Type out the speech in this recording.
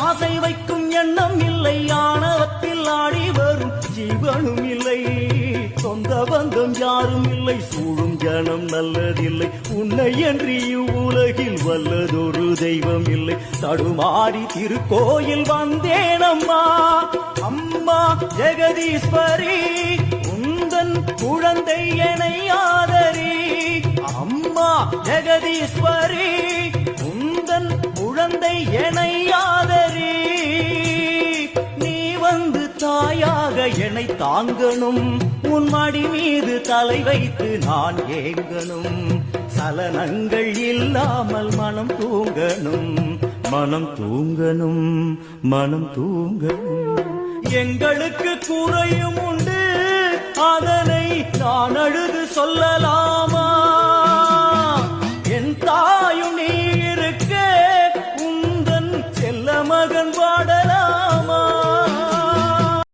ஆசை வைக்கும் எண்ணம் இல்லை, ஆணவத்தில் ஆடி வரும் ஜீவனும் இல்லை. சொந்த பந்தம் யாரும் இல்லை, சூழும் ஜனம் நல்லதில்லை. உன்னை என்று இவ்வுலகில் வல்லதொரு தெய்வம் இல்லை. தடுமாறி திருக்கோயில் வந்தேனம்மா, அம்மா ஜெகதீஸ்வரி, உந்தன் குழந்தை என்னை ஆதரி. அம்மா ஜெகதீஸ்வரி, உந்தன் குழந்தை என்னை ஆதரி. நீ வந்து தாயாக என்னை தாங்கணும், உன் மடி மீது தலை வைத்து நான் ஏங்கணும். சலனங்கள் இல்லாமல் மனம் தூங்கணும், மனம் தூங்கணும், மனம் தூங்கணும். எங்களுக்கு குறையும் உண்டு, அதனை நான் அழுது சொல்லலாமா?